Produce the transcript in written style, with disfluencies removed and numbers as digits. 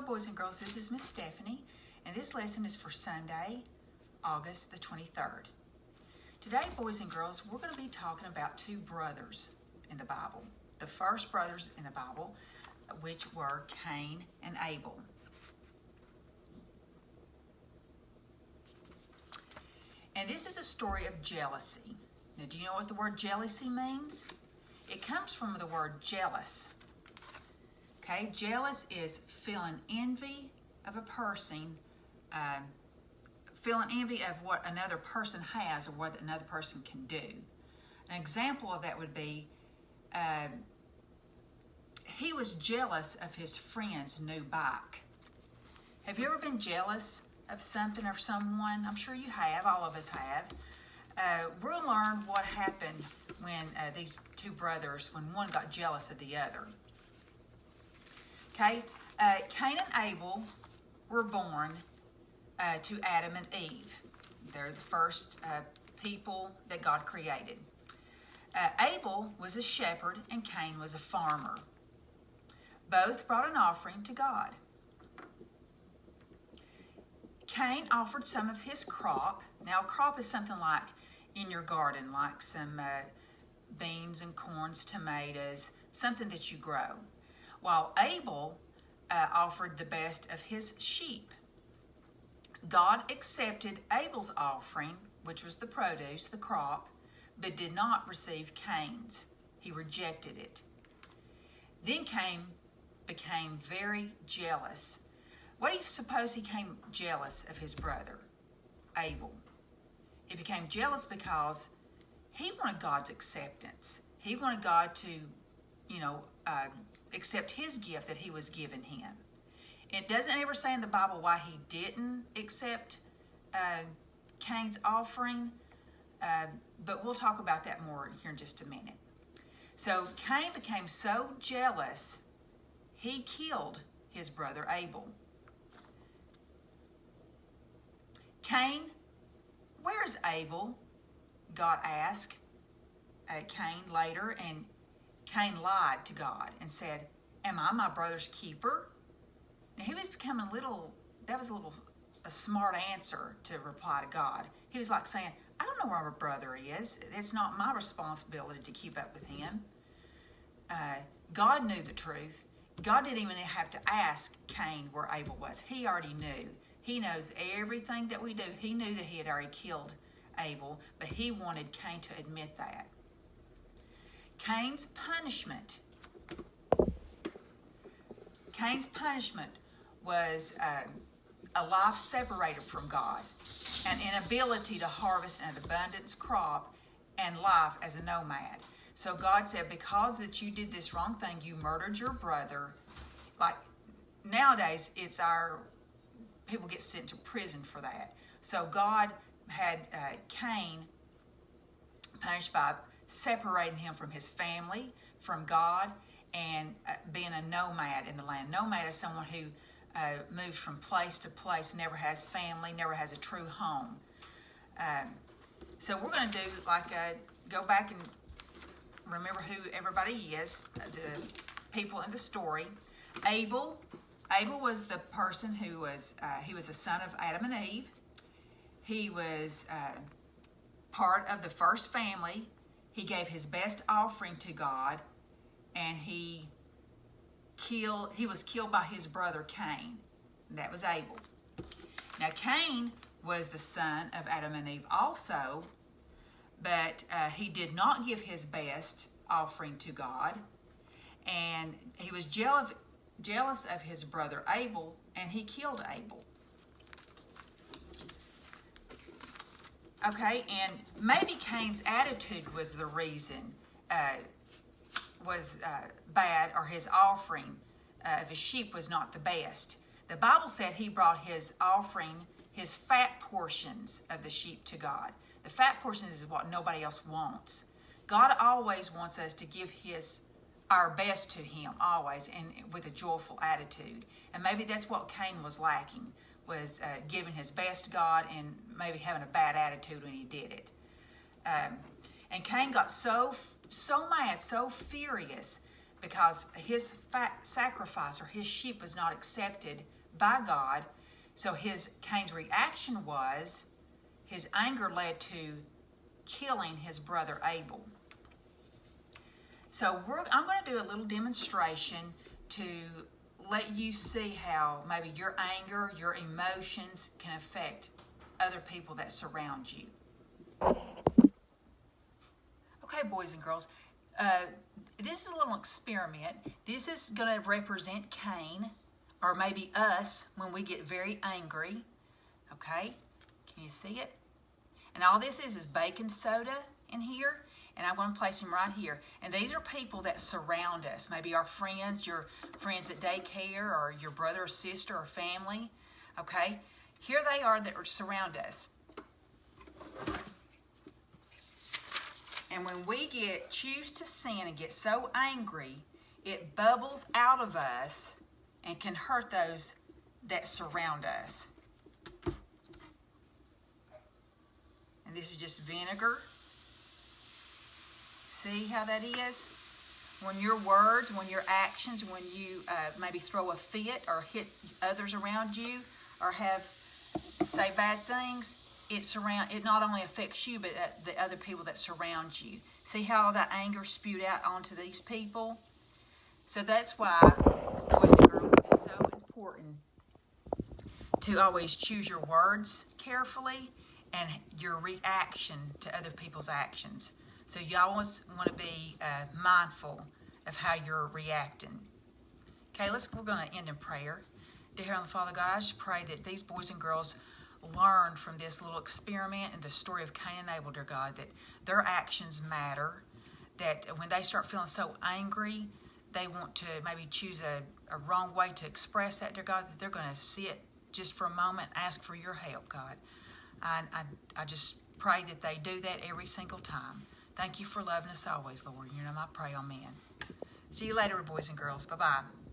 Boys and girls, this is Miss Stephanie, and this lesson is for Sunday, August the 23rd. Today, boys and girls, we're going to be talking about two brothers in the Bible. The first brothers in the Bible, which were Cain and Abel. And this is a story of jealousy. Now, do you know what the word jealousy means? It comes from the word jealous. Okay, jealous is feeling envy of a person, feeling envy of what another person has or what another person can do. An example of that would be, he was jealous of his friend's new bike. Have you ever been jealous of something or someone? I'm sure you have, all of us have. We'll learn what happened when these two brothers, when one got jealous of the other. Okay, Cain and Abel were born to Adam and Eve. They're the first people that God created. Abel was a shepherd and Cain was a farmer. Both brought an offering to God. Cain offered some of his crop. Now, a crop is something like in your garden, like some beans and corns, tomatoes, something that you grow. While Abel offered the best of his sheep. God accepted Abel's offering, which was the produce, the crop, but did not receive Cain's. He rejected it. Then Cain became very jealous. What do you suppose he became jealous of his brother, Abel? He became jealous because he wanted God's acceptance. He wanted God to, accept his gift that he was giving him. It doesn't ever say in the Bible why he didn't accept Cain's offering, but we'll talk about that more here in just a minute. So Cain became so jealous, he killed his brother Abel. Cain, where's Abel? God asked Cain later, and Cain lied to God and said, "Am I my brother's keeper?" Now he was becoming a smart answer to reply to God. He was like saying, "I don't know where my brother is. It's not my responsibility to keep up with him." God knew the truth. God didn't even have to ask Cain where Abel was. He already knew. He knows everything that we do. He knew that he had already killed Abel, but he wanted Cain to admit that. Cain's punishment was a life separated from God, an inability to harvest an abundance crop, and life as a nomad. So God said, because that you did this wrong thing, you murdered your brother. Like nowadays, people get sent to prison for that. So God had Cain punished by separating him from his family, from God, and being a nomad in the land. Nomad is someone who moves from place to place, never has family, never has a true home. So we're going to do go back and remember who everybody is, the people in the story. Abel was the person who was, he was the son of Adam and Eve. He was part of the first family. He gave his best offering to God, and he was killed by his brother Cain. That was Abel. Now Cain was the son of Adam and Eve also, but he did not give his best offering to God, and he was jealous of his brother Abel, and he killed Abel. Okay, and maybe Cain's attitude was the reason was bad, or his offering of his sheep was not the best. The Bible said he brought his offering, his fat portions of the sheep to God. The fat portions is what nobody else wants. God always wants us to give our best to him, always, and with a joyful attitude. And maybe that's what Cain was lacking, was giving his best to God and maybe having a bad attitude when he did it. And Cain got so mad, so furious, because his sacrifice or his sheep was not accepted by God. So Cain's reaction was, his anger led to killing his brother Abel. So I'm going to do a little demonstration to let you see how maybe your anger, your emotions can affect other people that surround you. Okay, boys and girls, this is a little experiment. This is going to represent Cain, or maybe us when we get very angry. Okay, can you see it? And all this is baking soda in here, and I'm going to place them right here. And these are people that surround us, maybe our friends, your friends at daycare, or your brother or sister or family. Okay, here they are that surround us. And when we choose to sin and get so angry, it bubbles out of us and can hurt those that surround us. And this is just vinegar. See how that is? When your words, when your actions, when you maybe throw a fit or hit others around you or say bad things, it not only affects you, but the other people that surround you. See how all that anger spewed out onto these people? So that's why, boys and girls, it's so important to always choose your words carefully and your reaction to other people's actions. So you always want to be mindful of how you're reacting. Okay, we're going to end in prayer. Dear Heavenly Father God, I just pray that these boys and girls learn from this little experiment and the story of Cain and Abel, dear God, that their actions matter, that when they start feeling so angry, they want to maybe choose a wrong way to express that, dear God, that they're going to see it just for a moment, ask for your help, God. I just pray that they do that every single time. Thank you for loving us always, Lord. In your name I pray, amen. See you later, boys and girls. Bye-bye.